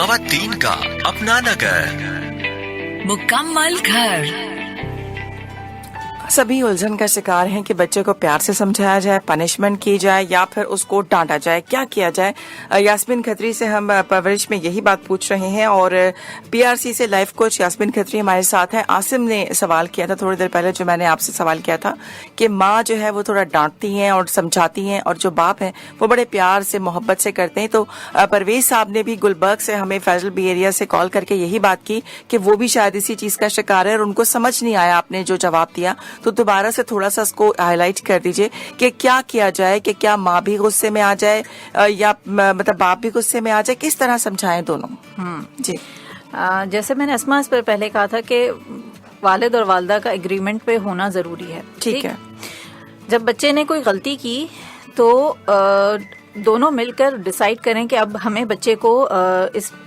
खवातीन का अपना नगर, मुकम्मल घर। सभी उलझन का शिकार हैं कि बच्चे को प्यार से समझाया जाए, पनिशमेंट की जाए या फिर उसको डांटा जाए, क्या किया जाए। यास्मीन खत्री से हम परवरिश में यही बात पूछ रहे हैं और पीआरसी से लाइफ कोच यास्मीन खत्री हमारे साथ हैं। आसिम ने सवाल किया था थोड़ी देर पहले, जो मैंने आपसे सवाल किया था कि माँ जो है वो थोड़ा डांटती हैं और समझाती हैं और जो बाप हैं वो बड़े प्यार से मोहब्बत से करते हैं। तो परवेज साहब ने भी गुलबर्ग से हमें फैजल बी एरिया से कॉल करके यही बात की कि वो भी शायद इसी चीज का शिकार है और उनको समझ नहीं आया आपने जो जवाब दिया। तो दोबारा से थोड़ा सा उसको हाईलाइट कर दीजिए कि क्या किया जाए, कि क्या माँ भी गुस्से में आ जाए या मतलब बाप भी गुस्से में आ जाए, किस तरह समझाएं दोनों। जी जैसे मैंने अस्मा इस पर पहले कहा था कि वालिद और वालदा का एग्रीमेंट पे होना जरूरी है। ठीक है। जब बच्चे ने कोई गलती की तो दोनों मिलकर डिसाइड करें कि अब हमें बच्चे को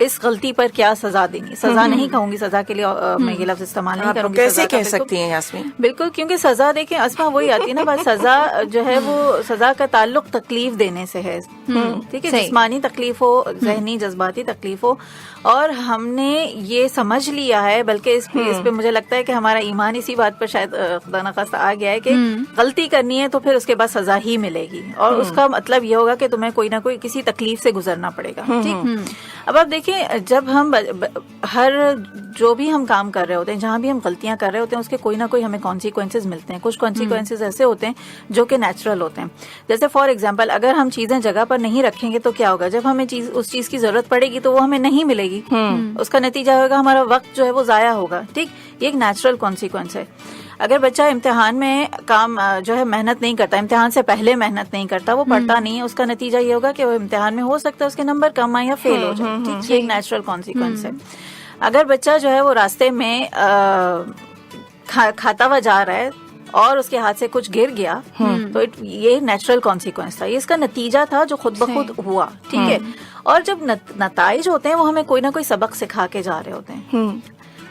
इस गलती पर क्या सजा देनी। सजा नहीं कहूंगी, सजा के लिए मैं ये लफ्ज इस्तेमाल नहीं करूंगी। कैसे कह सकती हैं यास्मीन? बिल्कुल, क्योंकि सजा देखें अस्मा वही आती है ना बात, सजा जो है वो सजा का ताल्लुक तकलीफ देने से है। ठीक है, जिस्मानी तकलीफ हो, जहनी जज्बाती तकलीफ हो, और हमने ये समझ लिया है, बल्कि इस पे मुझे लगता है कि हमारा ईमान इसी बात पर शायद खुदा न खास्ता आ गया है कि गलती करनी है तो फिर उसके बाद सजा ही मिलेगी, और उसका मतलब ये होगा कि तुम्हें कोई ना कोई किसी तकलीफ से गुजरना पड़ेगा। ठीक। अब आप देखिए, जब हम हर जो भी हम काम कर रहे होते हैं, जहां भी हम गलतियां कर रहे होते हैं, उसके कोई ना कोई हमें कॉन्सिक्वेंसेज मिलते हैं। कुछ कॉन्सिक्वेंसेज ऐसे होते हैं जो कि नेचुरल होते हैं। जैसे फॉर एग्जाम्पल, अगर हम चीजें जगह पर नहीं रखेंगे तो क्या होगा, जब हमें उस चीज की जरूरत पड़ेगी तो वो हमें नहीं मिलेगी। उसका नतीजा होगा हमारा वक्त जो है वो जाया होगा। ठीक, ये एक नेचुरल कॉन्सिक्वेंस है। अगर बच्चा इम्तिहान में काम जो है मेहनत नहीं करता, इम्तिहान से पहले मेहनत नहीं करता, वो पढ़ता नहीं है, उसका नतीजा ये होगा कि वो इम्तिहान में हो सकता है उसके नंबर कम आए या फेल हो जाए। ठीक, ये एक नेचुरल कॉन्सिक्वेंस है। अगर बच्चा जो है वो रास्ते में खाता हुआ जा रहा है और उसके हाथ से कुछ गिर गया, तो ये नेचुरल कॉन्सिक्वेंस था, ये इसका नतीजा था जो खुद ब खुद हुआ। ठीक है। और जब नताइज होते हैं वो हमें कोई ना कोई सबक सिखा के जा रहे होते हैं।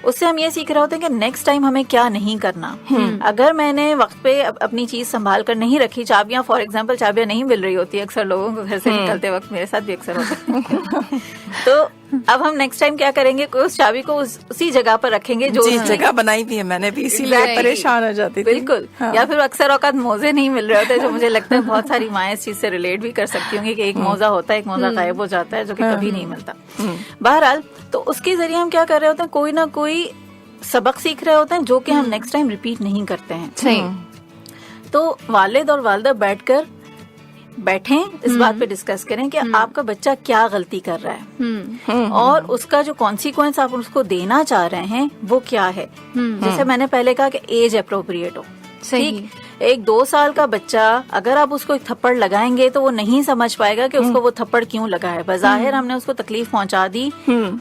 उससे हम ये सीख रहे होते हैं कि नेक्स्ट टाइम हमें क्या नहीं करना। अगर मैंने वक्त पे अपनी चीज संभाल कर नहीं रखी, चाबियां फॉर एग्जांपल चाबियां नहीं मिल रही होती अक्सर लोगों को घर से निकलते वक्त, मेरे साथ भी अक्सर होता है। तो अब हम नेक्स्ट टाइम क्या करेंगे, उस चाबी को उसी जगह पर रखेंगे जो जगह बनाई भी है मैंने भी, इसीलिए परेशान हो जाती थी। बिल्कुल। हाँ। या फिर अक्सर औकात मोजे नहीं मिल रहे होते, जो मुझे लगता है बहुत सारी माएं इस चीज से रिलेट भी कर सकती होंगी कि एक मोजा होता है, एक मोजा गायब हो जाता है, जो कि कभी नहीं मिलता। बहरहाल, तो उसके जरिए हम क्या कर रहे होते हैं, कोई ना कोई सबक सीख रहे होते हैं जो कि हम नेक्स्ट टाइम रिपीट नहीं करते हैं। सही। तो वालिद और वालिदा बैठें, इस बात पे डिस्कस करें कि आपका बच्चा क्या गलती कर रहा है और उसका जो कॉन्सिक्वेंस आप उसको देना चाह रहे हैं वो क्या है। जैसे मैंने पहले कहा कि एज अप्रोप्रिएट हो। ठीक, एक 2 साल का बच्चा अगर आप उसको एक थप्पड़ लगाएंगे तो वो नहीं समझ पाएगा कि उसको वो थप्पड़ क्यों लगा है। बज़ाहिर हमने उसको तकलीफ पहुंचा दी,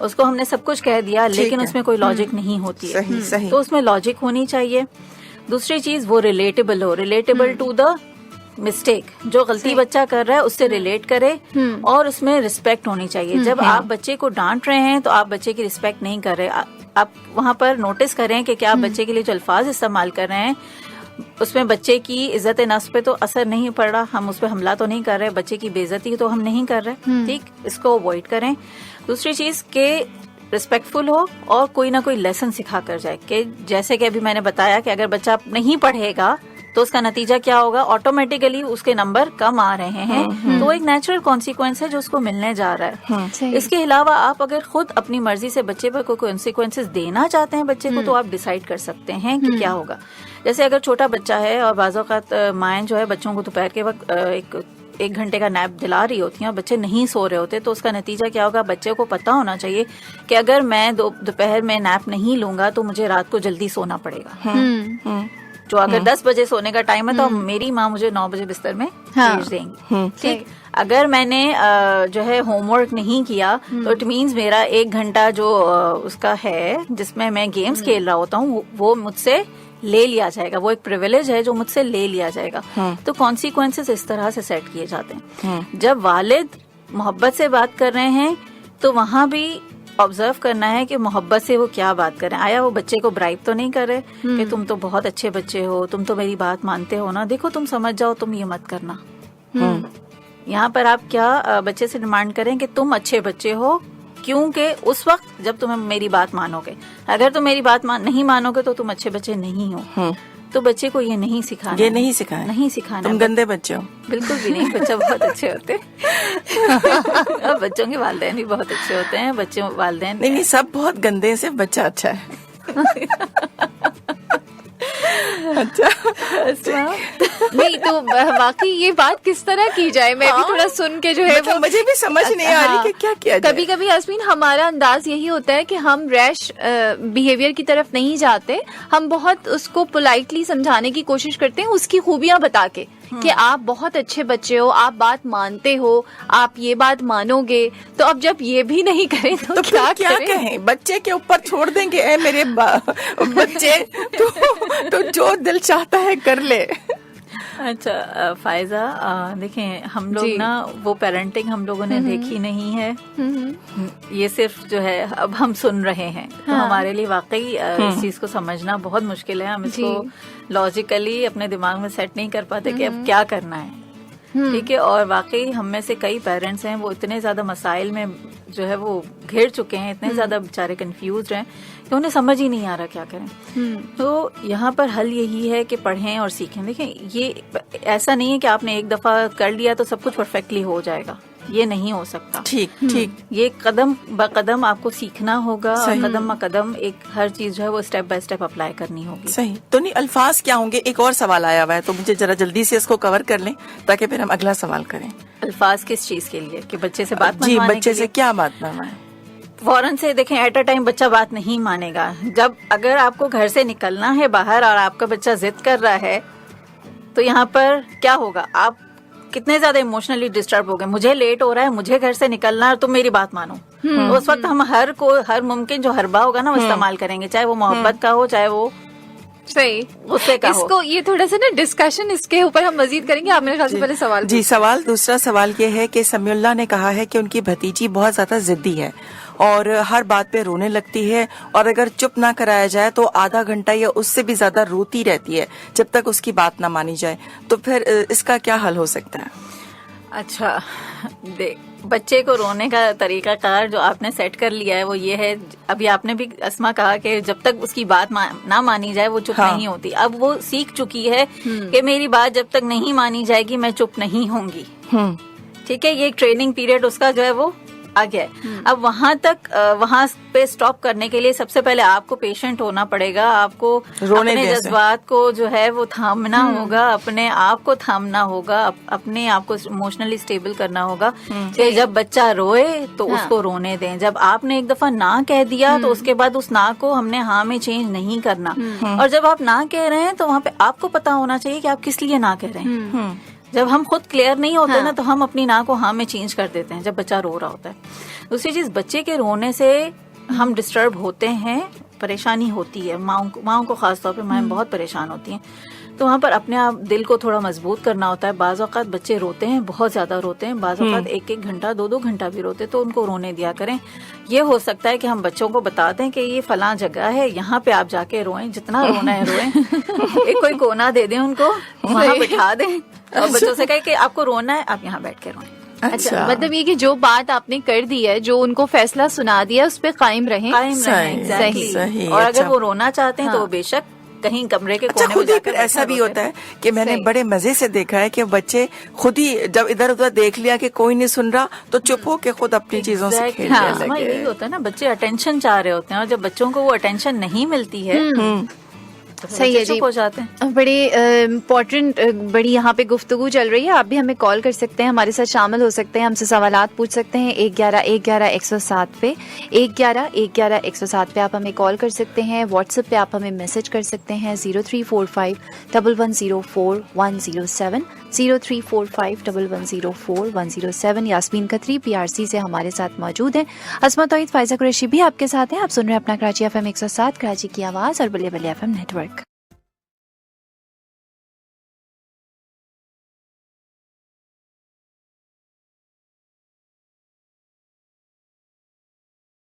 उसको हमने सब कुछ कह दिया, लेकिन उसमें कोई लॉजिक नहीं होती है। तो उसमें लॉजिक होनी चाहिए। दूसरी चीज, वो रिलेटेबल हो, रिलेटेबल टू द मिस्टेक, जो गलती बच्चा कर रहा है उससे रिलेट करे, और उसमें रिस्पेक्ट होनी चाहिए। जब आप बच्चे को डांट रहे हैं तो आप बच्चे की रिस्पेक्ट नहीं कर रहे। आप वहाँ पर नोटिस करें कि क्या आप बच्चे के लिए जो अल्फाज इस्तेमाल कर रहे हैं उसमें बच्चे की इज्जत नफ्स पे तो असर नहीं पड़ रहा, हम उस पर हमला तो नहीं कर रहे, बच्चे की बेइज्जती तो हम नहीं कर रहे। ठीक, इसको अवॉइड करें। दूसरी चीज के रिस्पेक्टफुल हो और कोई ना कोई लेसन सिखा कर जाए, कि जैसे कि अभी मैंने बताया कि अगर बच्चा नहीं पढ़ेगा तो उसका नतीजा क्या होगा, ऑटोमेटिकली उसके नंबर कम आ रहे हैं। तो एक नेचुरल कॉन्सिक्वेंस है जो उसको मिलने जा रहा है। इसके अलावा आप अगर खुद अपनी मर्जी से बच्चे पर कोई कॉन्सिक्वेंसेस देना चाहते हैं बच्चे को, तो आप डिसाइड कर सकते हैं कि क्या होगा। जैसे अगर छोटा बच्चा है और बाज़ औक़ात माएँ जो है बच्चों को दोपहर के वक्त एक घंटे का नैप दिला रही होती हैं और बच्चे नहीं सो रहे होते, तो उसका नतीजा क्या होगा, बच्चे को पता होना चाहिए कि अगर मैं दोपहर में नैप नहीं लूंगा तो मुझे रात को जल्दी सोना पड़ेगा। जो अगर 10 बजे सोने का टाइम है तो मेरी माँ मुझे 9 बजे बिस्तर में भेज देंगी। ठीक, अगर मैंने जो है होमवर्क नहीं किया तो इट मीन्स मेरा 1 घंटा जो उसका है जिसमें मैं गेम्स खेल रहा होता हूँ वो मुझसे ले लिया जाएगा। वो एक प्रिविलेज है जो मुझसे ले लिया जाएगा। तो कॉन्सिक्वेंसेस इस तरह से सेट किए जाते हैं। जब वालिद मोहब्बत से बात कर रहे हैं तो वहां भी ऑब्जर्व करना है कि मोहब्बत से वो क्या बात कर रहे हैं। आया वो बच्चे को ब्राइब तो नहीं कर रहे कि तुम तो बहुत अच्छे बच्चे हो, तुम तो मेरी बात मानते हो ना, देखो तुम समझ जाओ, तुम ये मत करना। यहाँ पर आप क्या बच्चे से डिमांड करें कि तुम अच्छे बच्चे हो کیونکہ اس وقت جب تم میری بات مانو گے، اگر تم میری بات نہیں مانو گے تو تم اچھے بچے نہیں ہو. تو بچے کو یہ نہیں سکھانا، یہ نہیں سکھانا تم گندے بچے ہو. بالکل بھی نہیں، بچہ بہت اچھے ہوتے ہیں. اور بچوں کے والدین بھی بہت اچھے ہوتے ہیں. بچوں والدین نہیں سب بہت گندے ہیں، صرف بچہ اچھا ہے. اچھا نہیں تو واقعی یہ بات کس طرح کی جائے، میں بھی تھوڑا سن کے جو ہے مجھے بھی سمجھ نہیں آ رہی کہ کیا کیا جائے. کبھی کبھی یاسمین ہمارا انداز یہی ہوتا ہے کہ ہم ریش بیہیویئر کی طرف نہیں جاتے، ہم بہت اس کو پولائٹلی سمجھانے کی کوشش کرتے ہیں، اس کی خوبیاں بتا کے کہ آپ بہت اچھے بچے ہو، آپ بات مانتے ہو، آپ یہ بات مانو گے. تو اب جب یہ بھی نہیں کریں تو کیا کہیں؟ بچے کے اوپر چھوڑ دیں گے، اے میرے بچے تو جو دل چاہتا ہے کر لے. اچھا فائزہ، دیکھیں ہم لوگ نا وہ پیرنٹنگ ہم لوگوں نے دیکھی نہیں ہے، یہ صرف جو ہے اب ہم سن رہے ہیں. تو ہمارے لیے واقعی اس چیز کو سمجھنا بہت مشکل ہے. ہم اس کو لاجیکلی اپنے دماغ میں سیٹ نہیں کر پاتے کہ اب کیا کرنا ہے. ٹھیک ہے. اور واقعی ہم میں سے کئی پیرنٹس ہیں وہ اتنے زیادہ مسائل میں جو ہے وہ گھیر چکے ہیں، اتنے زیادہ بیچارے کنفیوزڈ ہیں کہ انہیں سمجھ ہی نہیں آ رہا کیا کریں. تو یہاں پر حل یہی ہے کہ پڑھیں اور سیکھیں. دیکھیں یہ ایسا نہیں ہے کہ آپ نے ایک دفعہ کر لیا تو سب کچھ پرفیکٹلی ہو جائے گا، یہ نہیں ہو سکتا. ٹھیک یہ قدم بقدم آپ کو سیکھنا ہوگا، قدم با قدم ایک ہر چیز جو ہے وہ اسٹیپ بائی اسٹیپ اپلائی کرنی ہوگی. صحیح. تو نہیں الفاظ کیا ہوں گے؟ ایک اور سوال آیا ہوا ہے تو مجھے ذرا جلدی سے اس کو کور کر لیں تاکہ پھر ہم اگلا سوال کریں. الفاظ کس چیز کے لیے؟ کہ بچے سے بات جی بچے سے کیا بات منوائیں؟ فوراً سے دیکھیں ایٹ اے ٹائم بچہ بات نہیں مانے گا. جب اگر آپ کو گھر سے نکلنا ہے باہر اور آپ کا بچہ ضد کر رہا ہے تو یہاں پر کیا ہوگا؟ آپ کتنے زیادہ ایموشنلی ڈسٹرب ہو گئے. مجھے لیٹ ہو رہا ہے، مجھے گھر سے نکلنا ہے، تم میری بات مانو. تو اس وقت ہم ہر ممکن جو حربہ ہوگا نا وہ استعمال کریں گے، چاہے وہ محبت کا ہو چاہے وہ صحیح غصے کا ہو. اس کو یہ تھوڑا سا نا ڈسکشن اس کے اوپر ہم مزید کریں گے. آپ میرے خیال سے پہلے سوال دوسرا سوال یہ ہے کہ سمیع اللہ نے کہا ہے کہ ان کی بھتیجی بہت زیادہ ضدی ہے اور ہر بات پہ رونے لگتی ہے، اور اگر چپ نہ کرایا جائے تو آدھا گھنٹہ یا اس سے بھی زیادہ روتی رہتی ہے جب تک اس کی بات نہ مانی جائے. تو پھر اس کا کیا حل ہو سکتا ہے؟ اچھا دیکھ، بچے کو رونے کا طریقہ کار جو آپ نے سیٹ کر لیا ہے وہ یہ ہے، ابھی آپ نے بھی اسما کہا کہ جب تک اس کی بات نہ مانی جائے وہ چپ نہیں ہوتی. اب وہ سیکھ چکی ہے کہ میری بات جب تک نہیں مانی جائے گی میں چپ نہیں ہوں گی. ٹھیک ہے. یہ ایک ٹریننگ پیریڈ اس کا جو ہے وہ آ گیا ہے. اب وہاں پہ سٹاپ کرنے کے لیے سب سے پہلے آپ کو پیشنٹ ہونا پڑے گا. آپ کو اپنے جذبات کو جو ہے وہ تھامنا ہوگا، اپنے آپ کو تھامنا ہوگا، اپنے آپ کو ایموشنلی اسٹیبل کرنا ہوگا کہ جب بچہ روئے تو اس کو رونے دیں. جب آپ نے ایک دفعہ نہ کہہ دیا تو اس کے بعد اس نہ کو ہم نے ہاں میں چینج نہیں کرنا. اور جب آپ نہ کہہ رہے ہیں تو وہاں پہ آپ کو پتا ہونا چاہیے کہ آپ کس لیے نہ کہہ رہے ہیں. جب ہم خود کلیئر نہیں ہوتے نا تو ہم اپنی نہ کو ہاں میں چینج کر دیتے ہیں جب بچہ رو رہا ہوتا ہے. دوسری چیز، بچے کے رونے سے ہم ڈسٹرب ہوتے ہیں، پریشانی ہوتی ہے. ماؤں کو خاص طور پہ مائیں بہت پریشان ہوتی ہیں. تو وہاں پر اپنے آپ دل کو تھوڑا مضبوط کرنا ہوتا ہے. بعض اوقات بچے روتے ہیں، بہت زیادہ روتے ہیں، بعض اوقات ایک گھنٹہ 2 گھنٹہ بھی روتے، تو ان کو رونے دیا کریں. یہ ہو سکتا ہے کہ ہم بچوں کو بتا دیں کہ یہ فلاں جگہ ہے، یہاں پہ آپ جا کے روئیں، جتنا رونا ہے روئیں. ایک کوئی کونا دے دیں ان کو، وہاں بٹھا دیں اور بچوں سے کہیں کہ آپ کو رونا ہے، آپ یہاں بیٹھ کے روئیں. اچھا، مطلب یہ کہ جو بات آپ نے کر دی ہے، جو ان کو فیصلہ سنا دیا اس پہ قائم رہیں. صحیح. اور اگر وہ رونا چاہتے ہیں تو وہ بے شک کہیں کمرے کے کونے میں جا کر. ایسا بھی ہوتا ہے کہ میں نے بڑے مزے سے دیکھا ہے کہ بچے خود ہی جب ادھر ادھر دیکھ لیا کہ کوئی نہیں سن رہا تو چپ ہو کے خود اپنی چیزوں سے کھیلنے لگے. یہی ہوتا ہے نا، بچے اٹینشن چاہ رہے ہوتے ہیں اور جب بچوں کو وہ اٹینشن نہیں ملتی ہے صحیح ہے جی. ہو جاتے ہیں. بڑے امپورٹنٹ بڑی یہاں پہ گفتگو چل رہی ہے. آپ بھی ہمیں کال کر سکتے ہیں، ہمارے ساتھ شامل ہو سکتے ہیں، ہم سے سوالات پوچھ سکتے ہیں 111-111-107 پہ 111-111-107 پہ آپ ہمیں کال کر سکتے ہیں. واٹس ایپ پہ آپ ہمیں میسج کر سکتے ہیں 0345-1104107 0345-1104107. یاسمین کھتری PRC سے ہمارے ساتھ موجود ہیں. اسما توحید، فائزہ قریشی بھی آپ کے ساتھ ہیں. آپ سن رہے ہیں اپنا کراچی FM 107 کراچی کی آواز اور Balle Balle FM net work.